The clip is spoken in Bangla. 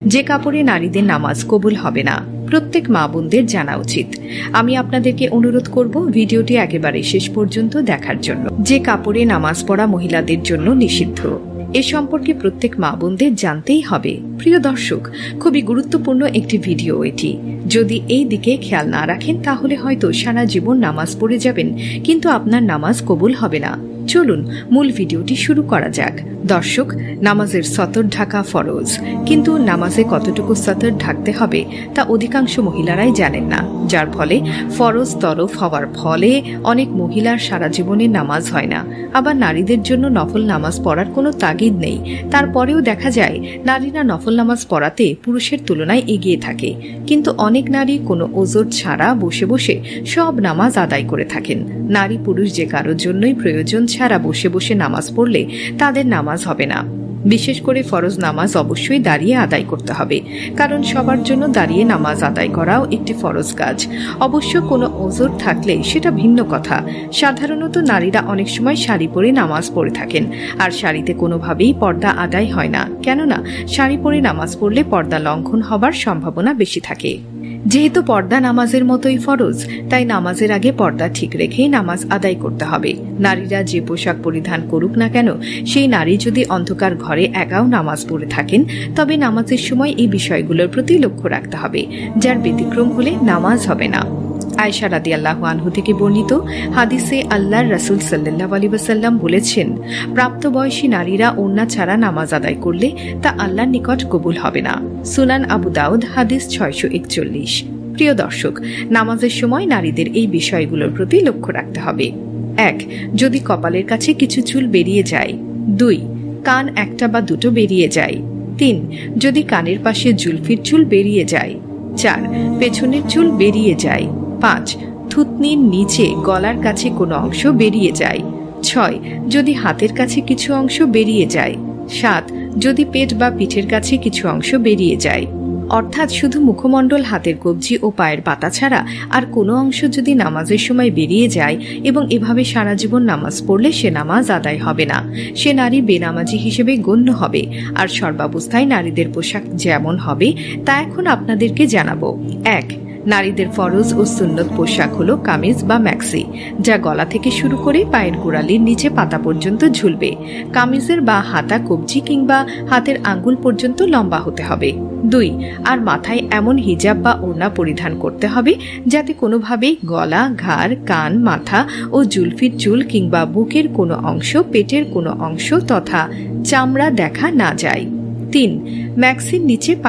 যে কাপড়ে নারীদের নামাজ কবুল হবে না প্রত্যেক মা বোনদের জানা উচিত। আমি আপনাদেরকে অনুরোধ করব ভিডিওটি একেবারে শেষ পর্যন্ত দেখার জন্য। যে কাপড়ে নামাজ পড়া মহিলাদের জন্য নিষিদ্ধ এ সম্পর্কে প্রত্যেক মা বোনদের জানতেই হবে। প্রিয় দর্শক, খুবই গুরুত্বপূর্ণ একটি ভিডিও এটি। যদি এই দিকে খেয়াল না রাখেন তাহলে হয়তো সারা জীবন নামাজ পড়ে যাবেন, কিন্তু আপনার নামাজ কবুল হবে না। চলুন মূল ভিডিওটি শুরু করা যাক। দর্শক, নামাজের সতর ঢাকা ফরজ, কিন্তু নামাজে কতটুকু সতর ঢাকতে হবে তা অধিকাংশ মহিলারাই জানেন না, যার ফলে ফরজ তরফ হওয়ার ফলে অনেক মহিলার সারা জীবনে নামাজ হয় না। আবার নারীদের জন্য নফল নামাজ পড়ার কোনো তাগিদ নেই, তারপরেও দেখা যায় নারীরা নফল নামাজ পড়াতে পুরুষের তুলনায় এগিয়ে থাকে। কিন্তু অনেক নারী কোনো ওজর ছাড়া বসে বসে সব নামাজ আদায় করে থাকেন। নারী পুরুষ যে কারোর জন্যই প্রয়োজন ছাড়া বসে বসে নামাজ পড়লে তাদের নামাজ হবে না। বিশেষ করে ফরজ নামাজ অবশ্যই দাঁড়িয়ে আদায় করতে হবে, কারণ সবার জন্য দাঁড়িয়ে নামাজ আদায় করাও একটি ফরজ কাজ। অবশ্য কোনো ওজর থাকলে সেটা ভিন্ন কথা। সাধারণত নারীরা অনেক সময় শাড়ি পরে নামাজ পড়ে থাকেন, আর শাড়িতে কোনোভাবেই পর্দা আদায় হয় না, কেননা শাড়ি পরে নামাজ পড়লে পর্দা লঙ্ঘন হবার সম্ভাবনা বেশি থাকে। যেহেতু পর্দা নামাজের মতোই ফরজ, তাই নামাজের আগে পর্দা ঠিক রেখেই নামাজ আদায় করতে হবে। নারীরা যে পোশাক পরিধান করুক না কেন, সেই নারী যদি অন্ধকার ঘরে একাও নামাজ পড়ে থাকেন, তবে নামাজের সময় এই বিষয়গুলোর প্রতি লক্ষ্য রাখতে হবে, যার ব্যতিক্রম হলে নামাজ হবে না। আয়েশা রাদিয়াল্লাহু আনহু থেকে বর্ণিত হাদিসে আল্লাহর রাসূল সাল্লাল্লাহু আলাইহি ওয়াসাল্লাম বলেছেন, প্রাপ্তবয়সী নারীরা ওড়না ছাড়া নামাজ আদায় করলে তা আল্লাহর নিকট কবুল হবে না। সুনান আবু দাউদ হাদিস 641। প্রিয় দর্শক, নামাজের সময় নারীদের এই বিষয়গুলোর প্রতি লক্ষ্য রাখতে হবে। 1. যদি কপালের কাছে কিছু চুল বেরিয়ে যায়। 2. কান একটা বা দুটো বেরিয়ে যায়। 3. যদি কানের পাশে জুলফির চুল বেরিয়ে যায়। 4. পেছনের চুল বেরিয়ে যায়। 5. থুতনির নিচে গলার কাছে কোনো অংশ বেরিয়ে যায়। 6. যদি হাতের কাছে কিছু অংশ বেরিয়ে যায়। 7. যদি পেট বা পিঠের কাছে কিছু অংশ বেরিয়ে যায়। অর্থাৎ শুধু মুখমণ্ডল, হাতের কবজি ও পায়ের পাতা ছাড়া আর কোনো অংশ যদি নামাজের সময় বেরিয়ে যায় এবং এভাবে সারা জীবন নামাজ পড়লে সে নামাজ আদায় হবে না। সে নারী বেনামাজি হিসেবে গণ্য হবে। আর সর্বাবস্থায় নারীদের পোশাক যেমন হবে তা এখন আপনাদেরকে জানাবো। 1. নারীদের ফরজ ও সুন্নত পোশাক হলো কামিজ বা ম্যাক্সি, যা গলা থেকে শুরু করে পায়ের গোড়ালির নিচে পাতা পর্যন্ত ঝুলবে। কামিজের বা হাতা কবজি কিংবা হাতের আঙ্গুল পর্যন্ত লম্বা হতে হবে। 2. আর মাথায় এমন হিজাব বা ওড়না পরিধান করতে হবে যাতে কোনোভাবেই গলা, ঘাড়, কান, মাথা ও জুলফির চুল কিংবা বুকের কোনো অংশ, পেটের কোনো অংশ তথা চামড়া দেখা না যায়। 3. ম্যাক্সির নিচে